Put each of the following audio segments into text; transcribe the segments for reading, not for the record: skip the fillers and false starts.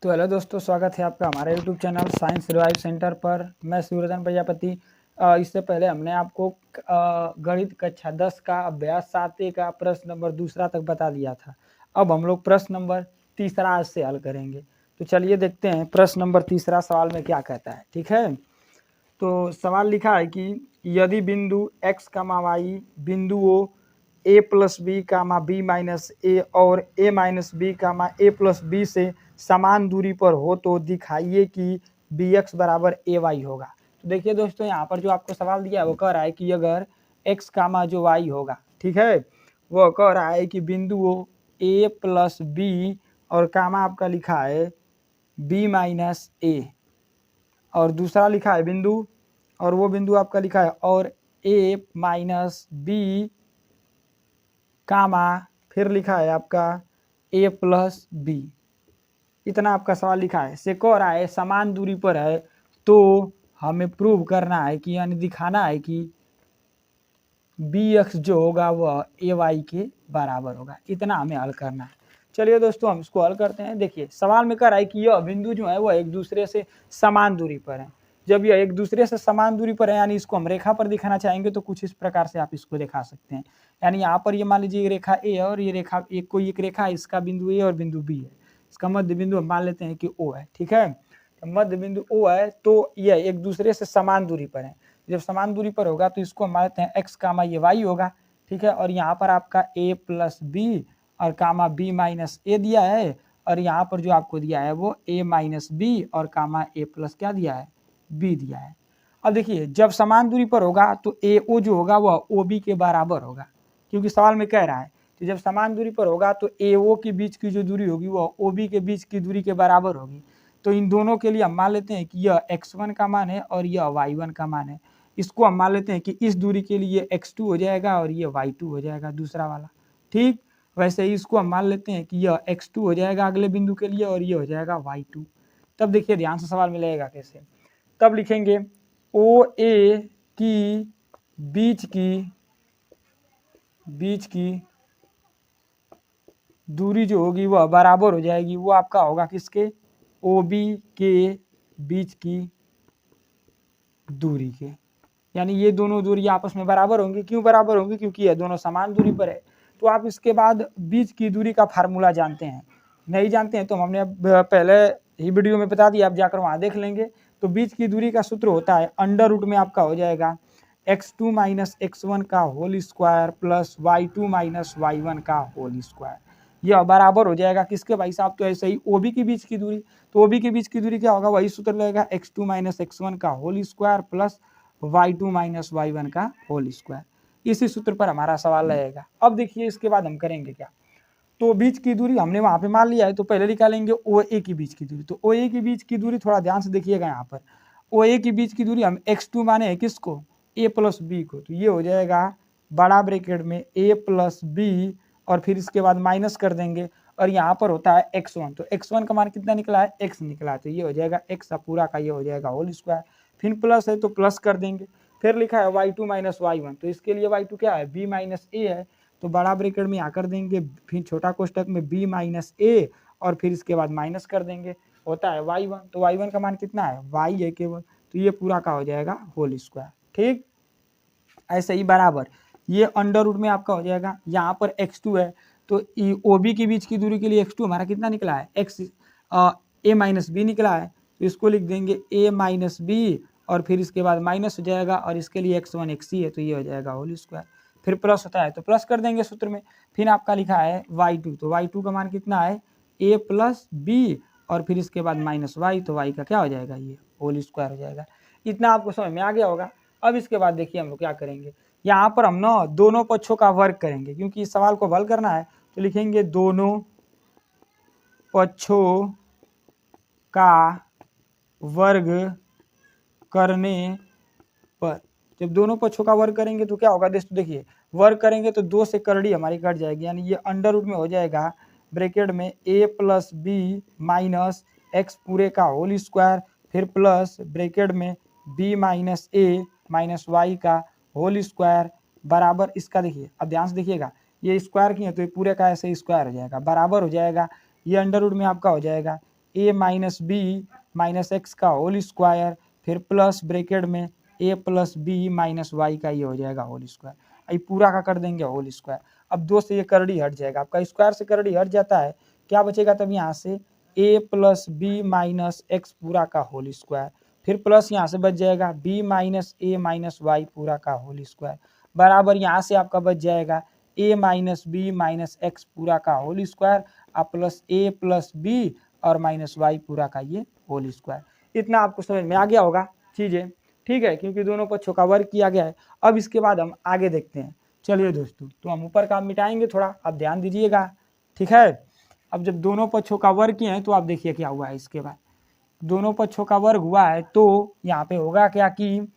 तो हेलो दोस्तों, स्वागत है आपका हमारे YouTube channel science revive centre पर। मैं सूर्यधन प्रजापति। इससे पहले हमने आपको गणित कक्षा 10 का अभ्यास 7 का प्रश्न नंबर 2 तक बता दिया था। अब हम लोग प्रश्न नंबर 3 आज से हल करेंगे। तो चलिए देखते हैं प्रश्न नंबर 3 सवाल में क्या कहता है। ठीक है, तो सवाल लिखा है कि यदि बिंदु x, y बिंदुओं a plus B comma B minus A और a minus B comma A plus B से समान दूरी पर हो तो दिखाइए कि bx बराबर ay होगा। तो देखिए दोस्तों, यहाँ पर जो आपको सवाल दिया है वो कह रहा है कि अगर x कामा जो y होगा, ठीक है, वो कह रहा है कि बिंदुओं a प्लस बी और कामा आपका लिखा है b माइनस ए, और दूसरा लिखा है बिंदु, और वो बिंदु आपका लिखा है और a माइनस बी कामा फिर लिखा है आपका a प्लस बी। इतना आपका सवाल लिखा है। से कह रहा है समान दूरी पर है तो हमें प्रूव करना है कि यानी दिखाना है कि bx जो होगा वह ay के बराबर होगा। इतना हमें हल करना है। चलिए दोस्तों, हम इसको हल करते हैं। देखिए सवाल में कह रहा है कि यह बिंदु जो है वह एक दूसरे से समान दूरी पर है। जब यह एक दूसरे से समान दूरी पर है यानी इसको हम रेखा पर दिखाना चाहेंगे तो कुछ इस प्रकार से आप इसको दिखा सकते हैं। यानी यहाँ पर ये मान लीजिए ये रेखा ए और ये रेखा एक कोई एक रेखा है, इसका बिंदु ए और बिंदु बी है, इसका मध्य बिंदु हम मान लेते हैं कि ओ है। ठीक है, तो मध्य बिंदु ओ है तो यह एक दूसरे से समान दूरी पर है। जब समान दूरी पर होगा तो इसको हम मानते हैं x कामा ये y होगा। ठीक है, और यहाँ पर आपका a प्लस बी और कामा b माइनस ए दिया है, और यहाँ पर जो आपको दिया है वो a माइनस बी और कामा a प्लस क्या दिया है, b दिया है। अब देखिए जब समान दूरी पर होगा तो ए ओ जो होगा वह ओ बी के बराबर होगा, क्योंकि सवाल में कह रहा है। तो जब समान दूरी पर होगा तो ए ओ के बीच की जो दूरी होगी वह ओ बी के बीच की दूरी के बराबर होगी। तो इन दोनों के लिए हम मान लेते हैं कि यह x1 का मान है और यह y1 का मान है। इसको हम मान लेते हैं कि इस दूरी के लिए x2 हो जाएगा और ये y2 हो जाएगा दूसरा वाला। ठीक, वैसे ही इसको हम मान लेते हैं कि यह x2 हो जाएगा अगले बिंदु के लिए और ये हो जाएगा y2। तब देखिए ध्यान से सवाल मिलेगा कैसे। तब लिखेंगे ओ ए की बीच की दूरी जो होगी वह बराबर हो जाएगी, वो आपका होगा किसके, ओ बी के बीच की दूरी के। यानी ये दोनों दूरी आपस में बराबर होंगी। क्यों बराबर होंगी, क्योंकि ये दोनों समान दूरी पर है। तो आप इसके बाद बीच की दूरी का फार्मूला जानते हैं, नहीं जानते हैं तो हमने पहले ही वीडियो में बता दिया, आप जाकर वहाँ देख लेंगे। तो बीच की दूरी का सूत्र होता है अंडर रूट में आपका हो जाएगा x2 माइनस x1 का whole square plus y2 minus y1 का होल स्क्वायर। यह बराबर हो जाएगा किसके भाई साहब, तो ऐसे ही ओबी के बीच की दूरी। तो ओबी के बीच की दूरी क्या होगा, वही सूत्र लगेगा x2 माइनस x1 का whole square plus y2 minus y1 का होल स्क्वायर। इसी सूत्र पर हमारा सवाल रहेगा। अब देखिए इसके बाद हम करेंगे क्या, तो बीच की दूरी हमने वहां पे मान लिया है तो पहले निकालेंगे ओ ए की बीच की दूरी। तो ओ ए की बीच की दूरी थोड़ा ध्यान से देखिएगा, यहाँ पर ओ ए की बीच की दूरी हम x2 माने हैं किसको, a प्लस बी को। तो ये हो जाएगा बड़ा ब्रैकेट में a प्लस बी और फिर इसके बाद माइनस कर देंगे, और यहाँ पर होता है x1। तो x1 का मान कितना निकला है, x निकला है, तो ये हो जाएगा x का पूरा का ये हो जाएगा होल स्क्वायर। फिर प्लस है तो प्लस कर देंगे। फिर लिखा है y2 माइनस y1, तो इसके लिए y2 क्या है, b माइनस ए है, तो बड़ा ब्रैकेट में यहाँ कर देंगे, फिर छोटा कोष्टक में b माइनस ए और फिर इसके बाद माइनस कर देंगे, होता है y1। तो y1 का मान कितना है, y है केवल, तो ये पूरा का हो जाएगा होल स्क्वायर। ठीक, ऐसे ही बराबर ये अंडर रूट में आपका हो जाएगा। यहाँ पर x2 है तो ओ बी के बीच की दूरी के लिए x2 हमारा कितना निकला है, x a माइनस बी निकला है, तो इसको लिख देंगे a माइनस बी और फिर इसके बाद माइनस हो जाएगा और इसके लिए x1 x है, तो ये हो जाएगा होल स्क्वायर। फिर प्लस होता है तो प्लस कर देंगे सूत्र में। फिर आपका लिखा है y2, तो y2 का मान कितना है, a प्लस बी और फिर इसके बाद माइनस y, तो y का क्या हो जाएगा, ये होल स्क्वायर हो जाएगा। इतना आपको समझ में आ गया होगा। अब इसके बाद देखिए हम लोग क्या करेंगे, यहाँ पर हम ना दोनों पक्षों का वर्ग करेंगे, क्योंकि इस सवाल को हल करना है। तो लिखेंगे दोनों पक्षों का वर्ग करने पर। जब दोनों पक्षों का वर्ग करेंगे तो क्या होगा दोस्तों, देखिए वर्ग करेंगे तो 2 से करड़ी हमारी कट जाएगी, यानी ये अंडर रूट में हो जाएगा ब्रैकेट में a plus b minus x पूरे का होल स्क्वायर, फिर प्लस ब्रैकेट में b minus a minus y का होल स्क्वायर बराबर इसका। देखिए अब ध्यान से देखिएगा, ये स्क्वायर किए तो ये पूरे का ऐसे स्क्वायर हो जाएगा, बराबर हो जाएगा ये अंडर रूट में आपका हो जाएगा ए माइनस बी माइनस एक्स का होल स्क्वायर, फिर प्लस ब्रैकेट में ए प्लस बी माइनस वाई का ये हो जाएगा होल स्क्वायर। ये पूरा का कर देंगे होल स्क्वायर। अब 2 से ये करड़ी हट जाएगा, आपका स्क्वायर से करड़ी हट जाता है, क्या बचेगा तब यहाँ से ए प्लस बी माइनस एक्स पूरा का होल स्क्वायर, फिर प्लस यहाँ से बच जाएगा B minus a minus Y पूरा का होल स्क्वायर, बराबर यहाँ से आपका बच जाएगा ए माइनस बी माइनस एक्स पूरा का होल स्क्वायर और प्लस ए प्लस बी और माइनस वाई पूरा का ये होल स्क्वायर। इतना आपको समझ में आ गया होगा चीज़ें, ठीक है, क्योंकि दोनों पक्षों का वर्ग किया गया है। अब इसके बाद हम आगे देखते हैं। चलिए दोस्तों, तो हम ऊपर का मिटाएंगे, थोड़ा आप ध्यान दीजिएगा, ठीक है। अब जब दोनों पक्षों का वर्ग किए हैं तो आप देखिए क्या हुआ है। इसके बाद दोनों पक्षों का वर्ग हुआ है तो यहाँ पे होगा क्या कि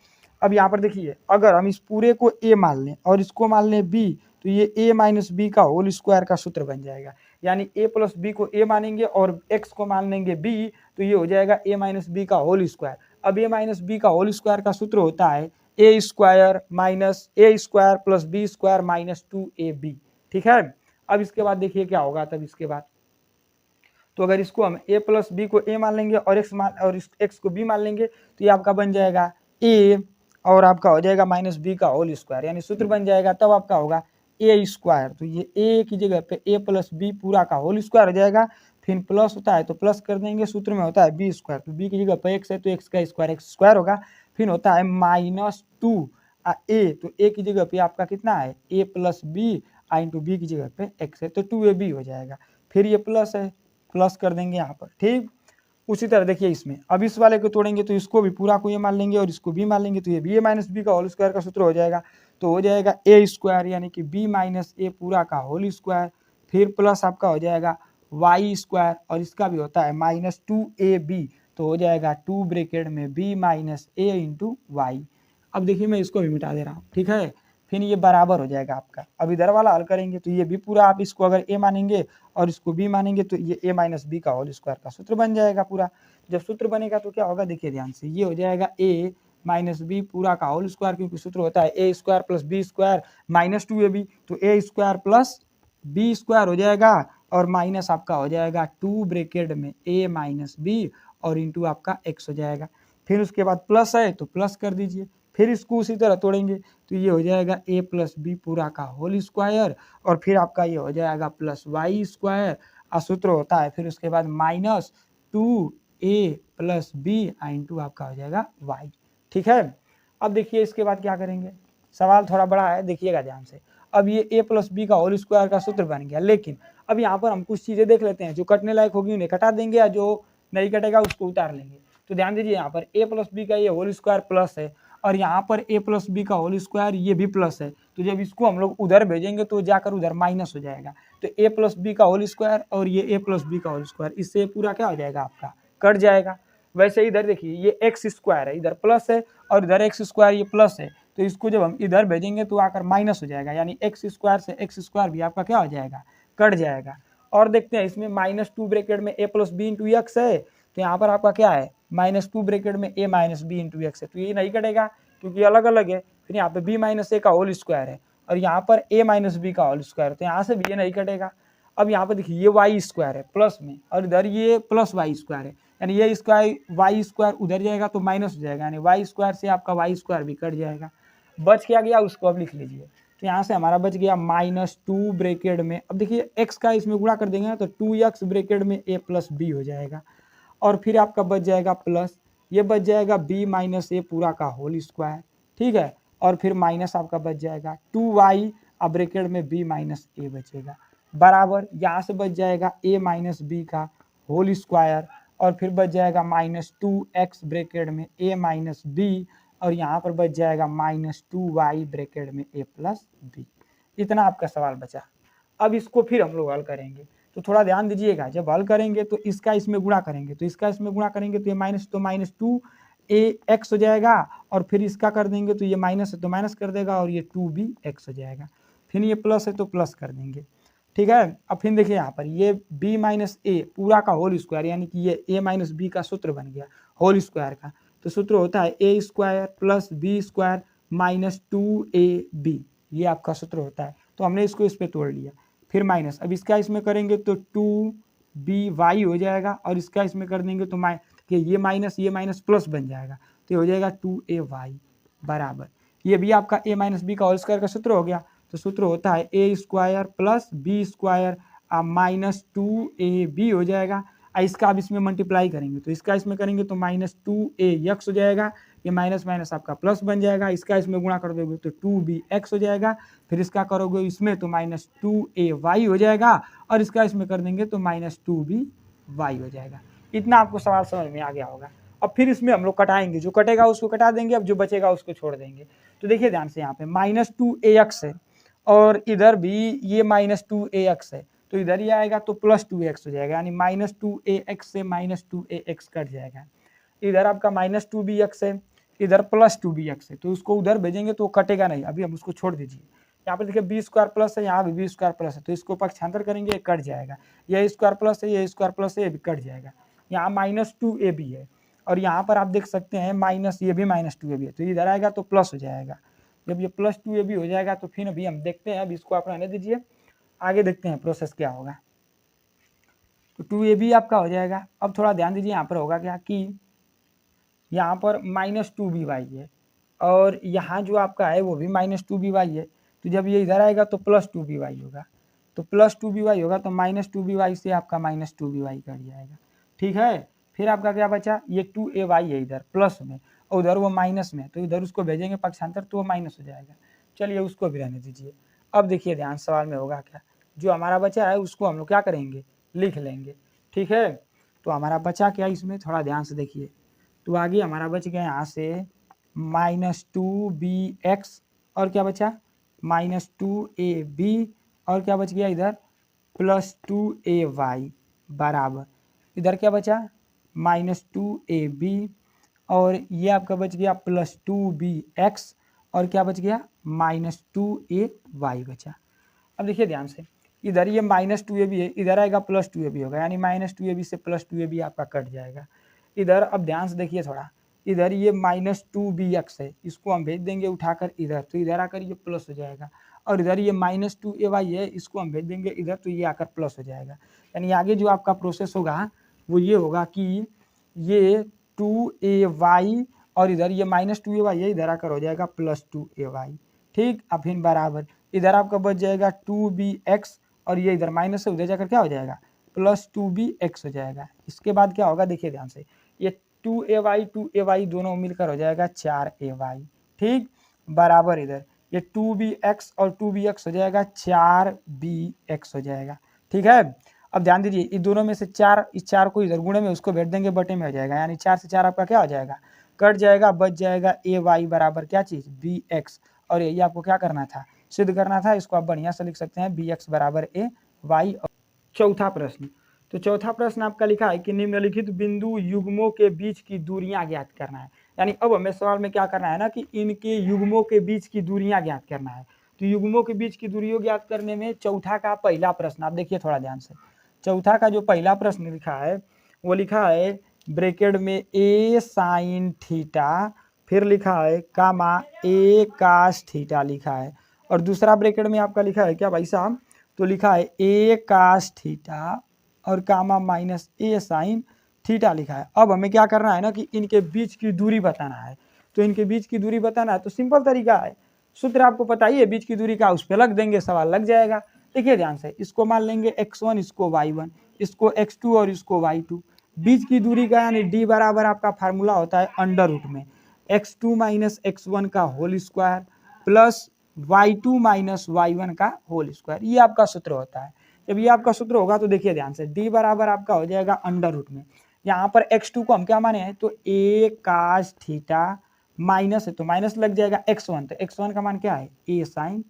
अब यहाँ पर देखिए, अगर हम इस पूरे को a मान लें और इसको मान लें b, तो ये a माइनस बी का होल स्क्वायर का सूत्र बन जाएगा। यानी a प्लस बी को a मानेंगे और x को मान लेंगे b, तो ये हो जाएगा a माइनस बी का होल स्क्वायर। अब a माइनस बी का होल स्क्वायर का सूत्र होता है a square minus a square plus b square minus 2ab, ठीक है। अब इसके बाद देखिए क्या होगा तब इसके बाद, तो अगर इसको हम a प्लस बी को a मान लेंगे और x को b मान लेंगे, तो ये आपका बन जाएगा a और आपका हो जाएगा माइनस बी का होल स्क्वायर, यानी सूत्र बन जाएगा तब आपका होगा a स्क्वायर। तो ये a की जगह पे a प्लस बी पूरा का होल स्क्वायर हो जाएगा, फिर प्लस होता है तो प्लस कर देंगे, सूत्र में होता है बी स्क्वायर, तो बी की जगह पे x है तो x का स्क्वायर x स्क्वायर होगा, फिर होता है माइनस 2 a, तो a की जगह पे आपका कितना है a plus b into b की जगह पे x है तो 2ab हो जाएगा, फिर ये प्लस है, प्लस कर देंगे यहाँ पर, ठीक। उसी तरह देखिए इसमें, अब इस वाले को तोड़ेंगे तो इसको भी पूरा को ये मान लेंगे और इसको भी मान लेंगे, तो ये बी ए माइनस बी का होल स्क्वायर का सूत्र हो जाएगा, तो हो जाएगा ए स्क्वायर यानी कि बी माइनस ए पूरा का होल स्क्वायर, फिर प्लस आपका हो जाएगा वाई स्क्वायर और इसका भी होता है माइनस 2ab, तो हो जाएगा 2 ब्रैकेट में बी माइनस ए इंटू वाई। अब देखिए मैं इसको भी मिटा दे रहा हूँ, ठीक है, फिर ये बराबर हो जाएगा आपका। अब इधर वाला हल करेंगे तो ये भी पूरा, आप इसको अगर a मानेंगे और इसको b मानेंगे तो ये a माइनस बी का होल स्क्वायर का सूत्र बन जाएगा पूरा। जब सूत्र बनेगा तो क्या होगा देखिए ध्यान से, ये हो जाएगा a माइनस बी पूरा का होल स्क्वायर, क्योंकि सूत्र होता है a square plus b square minus 2ab, तो a square plus b square हो जाएगा और माइनस आपका हो जाएगा 2 ब्रैकेट में a माइनस बी और इंटू आपका x हो जाएगा, फिर उसके बाद प्लस है तो प्लस कर दीजिए, फिर इसको उसी तरह तोड़ेंगे तो ये हो जाएगा a प्लस बी पूरा का होल स्क्वायर और फिर आपका ये हो जाएगा प्लस वाई स्क्वायर, सूत्र होता है फिर उसके बाद minus 2a plus b into आपका हो जाएगा y, ठीक है। अब देखिए इसके बाद क्या करेंगे, सवाल थोड़ा बड़ा है, देखिएगा ध्यान से। अब ये a प्लस बी का होल स्क्वायर का सूत्र बन गया, लेकिन अब यहाँ पर हम कुछ चीज़ें देख लेते हैं, जो कटने लायक होगी उन्हें कटा देंगे या जो नहीं कटेगा उसको उतार लेंगे। तो ध्यान दीजिए, यहाँ पर a प्लस बी का ये होल स्क्वायर प्लस है और यहाँ पर a प्लस बी का होल स्क्वायर ये भी प्लस है, तो जब इसको हम लोग उधर भेजेंगे तो जाकर उधर माइनस हो जाएगा, तो a प्लस बी का होल स्क्वायर और ये a प्लस बी का होल स्क्वायर, इससे पूरा क्या हो जाएगा आपका कट जाएगा। वैसे इधर देखिए ये एक्स स्क्वायर है, इधर प्लस है और इधर एक्स स्क्वायर ये प्लस है, तो इसको जब हम इधर भेजेंगे तो आकर माइनस हो जाएगा, यानी एक्स स्क्वायर से एक्स स्क्वायर भी आपका क्या हो जाएगा कट जाएगा। और देखते हैं इसमें माइनस 2 ब्रैकेट में a plus b into x है, तो यहाँ पर आपका क्या है माइनस 2 ब्रैकेट में a minus b into x है, तो ये नहीं कटेगा क्योंकि अलग अलग है। फिर यहाँ पे b माइनस ए का होल स्क्वायर है और यहाँ पर a माइनस बी का होल स्क्वायर, तो यहाँ से भी ये नहीं कटेगा। अब यहाँ पर देखिए ये वाई स्क्वायर है प्लस में और इधर ये प्लस वाई स्क्वायर है, यानी ये स्क्वायर वाई स्क्वायर उधर जाएगा तो माइनस हो जाएगा, यानी वाई स्क्वायर से आपका वाई स्क्वायर भी कट जाएगा। बच क्या गया उसको अब लिख लीजिए, तो यहाँ से हमारा बच गया माइनस 2 ब्रैकेट में, अब देखिए x का इसमें गुणा कर देंगे तो 2x ब्रैकेट में a प्लस बी हो जाएगा और फिर आपका बच जाएगा प्लस, ये बच जाएगा b माइनस ए पूरा का होल स्क्वायर, ठीक है, और फिर माइनस आपका बच जाएगा 2y अब ब्रैकेट में b माइनस ए बचेगा, बराबर यहाँ से बच जाएगा a माइनस बी का होल स्क्वायर और फिर बच जाएगा माइनस 2x ब्रैकेट में a माइनस बी और यहाँ पर बच जाएगा माइनस 2y ब्रैकेट में a प्लस बी। इतना आपका सवाल बचा। अब इसको फिर हम लोग हल करेंगे, तो थोड़ा ध्यान दीजिएगा, जब हल करेंगे तो इसका इसमें गुणा करेंगे, तो इसका इसमें गुणा करेंगे तो ये माइनस तो माइनस 2ax हो जाएगा और फिर इसका कर देंगे तो ये माइनस है तो माइनस कर देगा और ये 2bx हो जाएगा, फिर ये प्लस है तो प्लस कर देंगे, ठीक है। अब फिर देखिए यहाँ पर ये b माइनस ए पूरा का होल स्क्वायर, यानी कि ये a माइनस बी का सूत्र बन गया होल स्क्वायर का, तो सूत्र होता है a square plus b square minus 2ab, ये आपका सूत्र होता है। तो हमने इसको इस पर तोड़ लिया, फिर माइनस, अब इसका इसमें करेंगे तो 2 बी वाई हो जाएगा, और इसका इसमें कर देंगे तो कि ये माइनस प्लस बन जाएगा, तो ये हो जाएगा 2ay बराबर, ये भी आपका a माइनस बी का होल स्क्वायर का सूत्र हो गया। तो सूत्र होता है a square plus b square minus 2ab हो जाएगा। इसका अब इसमें मल्टीप्लाई करेंगे, तो इसका इसमें करेंगे तो माइनस 2ax हो जाएगा, ये माइनस माइनस आपका प्लस बन जाएगा, इसका इसमें गुणा कर दोगे तो 2bx हो जाएगा, फिर इसका करोगे इसमें तो माइनस 2ay हो जाएगा, और इसका इसमें कर देंगे तो माइनस 2by हो जाएगा। इतना आपको सवाल समझ में आ गया होगा। अब फिर इसमें हम लोग कटाएंगे, जो कटेगा उसको कटा देंगे, अब जो बचेगा उसको छोड़ देंगे। तो देखिए ध्यान से, यहाँ पे माइनस 2ax है और इधर भी ये माइनस 2ax है, तो इधर ही आएगा तो प्लस 2x हो जाएगा, यानी माइनस 2ax से माइनस 2ax कट जाएगा। इधर आपका माइनस 2bx है, इधर प्लस 2bx है, तो उसको उधर भेजेंगे तो कटेगा नहीं, अभी हम उसको छोड़ दीजिए। यहाँ पे देखिए बी स्क्वायर प्लस है, यहाँ भी बी स्क्वायर प्लस है, तो इसको पक्षांतर करेंगे, कट जाएगा। ये स्क्वायर प्लस है, ये स्क्वायर प्लस है, ये भी कट जाएगा। यहाँ माइनस 2ab है, और यहाँ पर आप देख सकते हैं माइनस, ये भी माइनस 2ab है, तो इधर आएगा तो प्लस हो जाएगा। जब ये प्लस 2ab हो जाएगा तो फिर अभी हम देखते हैं, अब इसको आप रहने दीजिए, आगे देखते हैं प्रोसेस क्या होगा। तो 2ab आपका हो जाएगा। अब थोड़ा ध्यान दीजिए, यहाँ पर होगा क्या कि यहाँ पर माइनस 2by है, और यहाँ जो आपका है वो भी माइनस 2by है, तो जब ये इधर आएगा तो प्लस 2by होगा, तो प्लस 2by होगा, तो माइनस 2by से आपका माइनस 2by कट जाएगा। ठीक है, फिर आपका क्या बचा, ये 2ay है इधर प्लस में, और उधर वो माइनस में, तो इधर उसको भेजेंगे पक्षांतर तो वो माइनस हो जाएगा। चलिए उसको भी रहने दीजिए। अब देखिए ध्यान, सवाल में होगा क्या, जो हमारा बचा है उसको हम लोग क्या करेंगे, लिख लेंगे। ठीक है, तो हमारा बचा क्या इसमें, थोड़ा ध्यान से देखिए। तो आगे हमारा बच गया यहाँ से माइनस 2bx, और क्या बचा माइनस 2ab, और क्या बच गया इधर प्लस 2ay बराबर, इधर क्या बचा माइनस 2ab, और ये आपका बच गया प्लस 2bx, और क्या बच गया माइनस 2ay बचा। अब देखिए ध्यान से, इधर ये माइनस 2ab है, इधर आएगा प्लस 2ab होगा, यानी माइनस 2ab से प्लस 2ab आपका कट जाएगा। इधर अब ध्यान से देखिए थोड़ा, इधर ये माइनस 2bx है, इसको हम भेज देंगे उठाकर इधर, तो इधर आकर ये प्लस हो जाएगा, और इधर ये माइनस 2ay है, इसको हम भेज देंगे इधर, तो ये आकर प्लस हो जाएगा। यानी आगे जो आपका प्रोसेस होगा वो ये होगा कि ये 2ay, और इधर ये माइनस 2ay है, इधर आकर हो जाएगा प्लस 2ay। ठीक, अब फिर बराबर, इधर आपका बच जाएगा 2bx, और ये इधर माइनस है, उधर जाकर क्या हो जाएगा प्लस 2bx हो जाएगा। इसके बाद क्या होगा देखिए ध्यान से, ये 2ay दोनों मिलकर हो जाएगा 4ay। ठीक, बराबर इधर ये 2bx और 2bx हो जाएगा 4bx हो जाएगा। ठीक है, अब ध्यान दीजिए, इन दोनों में से 4, इस 4 को इधर गुणे में उसको भेज देंगे बटे में हो जाएगा, यानी 4 से 4 आपका क्या हो जाएगा कट जाएगा, बच जाएगा ay बराबर क्या चीज़ bx, और ये आपको क्या करना था सिद्ध करना था, इसको आप बढ़िया से लिख सकते हैं bx बराबर ay। चौथा प्रश्न, तो चौथा प्रश्न आपका लिखा है कि निम्नलिखित बिंदु युग्मों के बीच की दूरियां ज्ञात करना है। यानी अब हमें सवाल में क्या करना है ना कि इनके युग्मों के बीच की दूरियां ज्ञात करना है। तो युग्मों के बीच की दूरियों ज्ञात करने में चौथा का पहला प्रश्न आप देखिए थोड़ा ध्यान से, चौथा का जो पहला प्रश्न लिखा है वो लिखा है ब्रैकेट में a साइन थीटा, फिर लिखा है कामा a कास थीटा लिखा है, और दूसरा ब्रैकेट में आपका लिखा है क्या भाई साहब, तो लिखा है a कास थीटा और comma minus a sine theta लिखा है। अब हमें क्या करना है ना कि इनके बीच की दूरी बताना है, तो इनके बीच की दूरी बताना है तो सिंपल तरीका है, सूत्र आपको पता ही है बीच की दूरी का, उस पर लग देंगे, सवाल लग जाएगा। देखिए ध्यान से, इसको मान लेंगे x1, इसको y1, इसको x2 और इसको y2। बीच की दूरी का यानी d बराबर आपका फार्मूला होता है अंडर रूट में x2 माइनस x1 का whole square plus y2 minus y1 का होल स्क्वायर, ये आपका सूत्र होता है। जब ये आपका सूत्र होगा तो देखिए ध्यान से, d बराबर आपका हो जाएगा अंडर रूट में, यहाँ पर x2 को हम क्या माने हैं तो a कास थीटा, माइनस है तो माइनस लग जाएगा x1, तो x1 का मान क्या है a साइन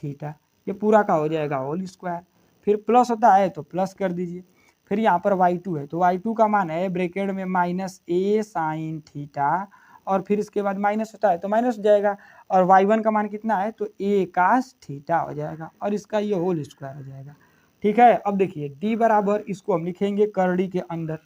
थीटा, ये पूरा का हो जाएगा होल स्क्वायर, फिर प्लस होता है तो प्लस कर दीजिए, फिर यहाँ पर y2 है तो y2 का मान है ब्रैकेट में माइनस a साइन थीटा, और फिर इसके बाद माइनस होता है तो माइनस हो जाएगा, और y1 का मान कितना है तो a कास थीटा हो जाएगा, और इसका ये होल स्क्वायर हो जाएगा। ठीक है, अब देखिए d बराबर इसको हम लिखेंगे करड़ी के अंदर।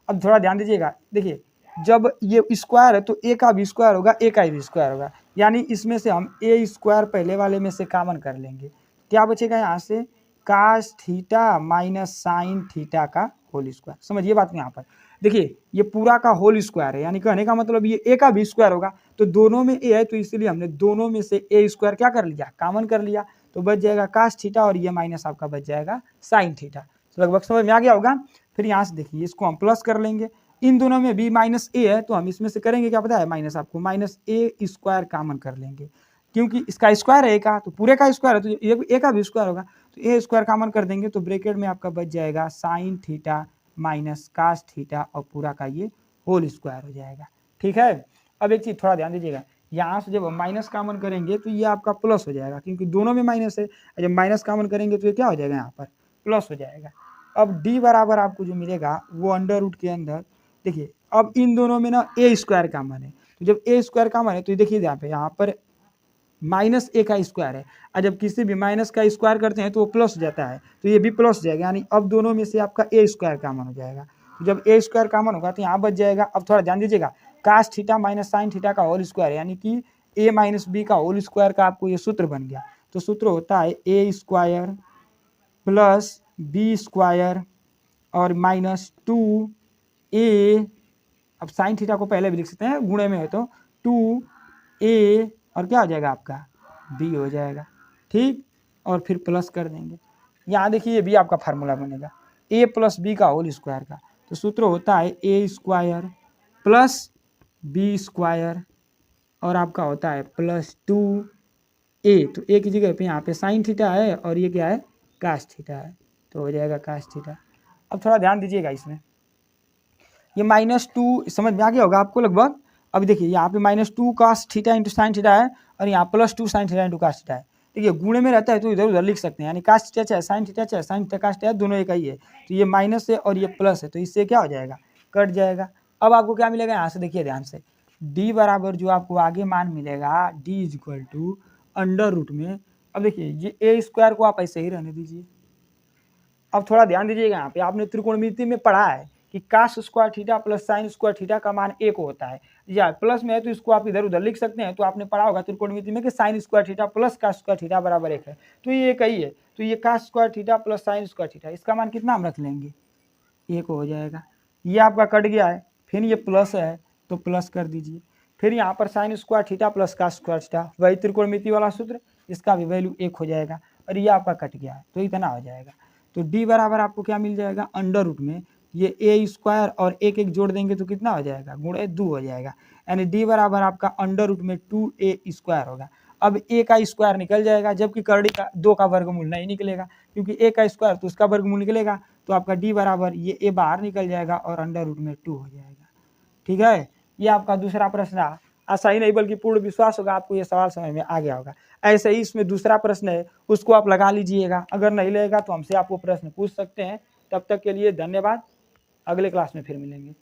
अब थोड़ा ध्यान दीजिएगा, देखिए जब ये स्क्वायर है तो a का भी स्क्वायर होगा, a का भी स्क्वायर होगा, यानी इसमें से हम a स्क्वायर पहले वाले में से कॉमन कर लेंगे, क्या बचेगा यहाँ से cos theta minus sine theta का होल स्क्वायर। समझिए बात को यहाँ पर, देखिए ये पूरा का होल स्क्वायर है, यानी कहने का मतलब ये ए का भी स्क्वायर होगा, तो दोनों में ए है तो इसलिए हमने दोनों में से ए स्क्वायर क्या कर लिया, कॉमन कर लिया, तो बच जाएगा कास थीटा और ये माइनस आपका बच जाएगा साइन थीटा। तो लगभग समझ में आ गया होगा। फिर यहाँ से देखिए इसको हम प्लस कर लेंगे, इन दोनों में भी माइनस ए है तो हम इसमें से करेंगे क्या पता है, माइनस आपको माइनस ए स्क्वायर कॉमन कर लेंगे, क्योंकि इसका स्क्वायर है ए का, तो पूरे का स्क्वायर है तो ये ए का भी स्क्वायर होगा, तो ए स्क्वायर कॉमन कर देंगे तो ब्रैकेट में आपका बच जाएगा sine theta minus cos theta और पूरा का ये होल स्क्वायर हो जाएगा। ठीक है, अब एक चीज थोड़ा ध्यान दीजिएगा, यहाँ से जब हम माइनस कॉमन करेंगे तो ये आपका प्लस हो जाएगा, क्योंकि दोनों में माइनस है, जब माइनस कॉमन करेंगे तो ये क्या हो जाएगा, यहाँ पर प्लस हो जाएगा। अब डी बराबर आपको जो मिलेगा वो अंडर रूट के अंदर, देखिए अब इन दोनों में ना ए स्क्वायर कॉमन है, तो जब ए स्क्वायर कॉमन है तो देखिए यहाँ पर माइनस ए का स्क्वायर है, और जब किसी भी माइनस का स्क्वायर करते हैं तो वो प्लस हो जाता है, तो ये भी प्लस हो जाएगा, यानी अब दोनों में से आपका ए स्क्वायर कॉमन हो जाएगा। तो जब ए स्क्वायर कॉमन होगा तो यहाँ बच जाएगा, अब थोड़ा ध्यान दीजिएगा, cos theta minus sine theta का होल स्क्वायर, यानी कि ए माइनस बी का होल स्क्वायर का आपको ये सूत्र बन गया। तो सूत्र होता है ए स्क्वायर प्लस बी स्क्वायर और माइनस 2a, अब साइन थीटा को पहले भी लिख सकते हैं, गुणे में है तो 2a और क्या हो जाएगा आपका b हो जाएगा। ठीक, और फिर प्लस कर देंगे, यहाँ देखिए ये भी आपका फार्मूला बनेगा a प्लस बी का होल स्क्वायर का, तो सूत्र होता है ए स्क्वायर प्लस बी स्क्वायर और आपका होता है प्लस 2a, तो a की जगह पे यहाँ पे साइन थीटा है और ये क्या है, कास थीटा है, तो हो जाएगा कास थीटा। अब थोड़ा ध्यान दीजिएगा इसमें, ये -2 समझ में आ गया होगा आपको लगभग। अब देखिए यहाँ पे -2 cos theta into sine theta है और यहाँ +2 sine theta into cos theta है। देखिए गुणे में रहता है तो इधर उधर लिख सकते हैं, यानी कास थीटा चाहे साइन थीटा चाहे साइन थीटा कास थीटा दोनों एक ही है, तो ये माइनस है और ये प्लस है, तो इससे क्या हो जाएगा, कट जाएगा। अब आपको क्या मिलेगा, यहाँ से देखिए ध्यान से, डी बराबर जो आपको आगे मान मिलेगा D is equal to under root में, अब देखिए ये ए स्क्वायर को आप ऐसे ही रहने दीजिए। अब थोड़ा ध्यान दीजिएगा, यहाँ पे आपने त्रिकोणमिति में पढ़ा है कि cos square theta plus sine square theta का मान 1 होता है, या प्लस में है तो इसको आप इधर उधर लिख सकते हैं, तो आपने पढ़ा होगा त्रिकोणमिति में कि sine square theta plus cos square theta बराबर 1 है, तो ये एक ही है, तो ये cos square theta plus sine square theta इसका मान कितना हम रख लेंगे, 1 हो जाएगा। ये आपका कट गया है, फिर ये प्लस है तो प्लस कर दीजिए, फिर यहाँ पर sine square theta plus cos square theta वही त्रिकोणमिति वाला सूत्र, इसका भी वैल्यू 1 हो जाएगा और ये आपका कट गया है, तो इतना हो जाएगा। तो डी बराबर आपको क्या मिल जाएगा, अंडर रूट में ये ए स्क्वायर और एक एक जोड़ देंगे तो कितना हो जाएगा, गुणे 2 हो जाएगा, यानी डी बराबर आपका अंडर रूट में 2a स्क्वायर होगा। अब a का स्क्वायर निकल जाएगा, जबकि करड़ी का 2 का वर्गमूल नहीं निकलेगा, क्योंकि a का स्क्वायर तो उसका वर्गमूल निकलेगा, तो आपका डी बराबर ये a बाहर निकल जाएगा और अंडर रूट में 2 हो जाएगा। ठीक है, ये आपका दूसरा प्रश्न आशा ही नहीं बल्कि पूर्ण विश्वास होगा आपको ये सवाल समझ में आ गया होगा। ऐसे ही इसमें दूसरा प्रश्न है उसको आप लगा लीजिएगा, अगर नहीं लगेगा तो हमसे आपको प्रश्न पूछ सकते हैं। तब तक के लिए धन्यवाद, अगले क्लास में फिर मिलेंगे।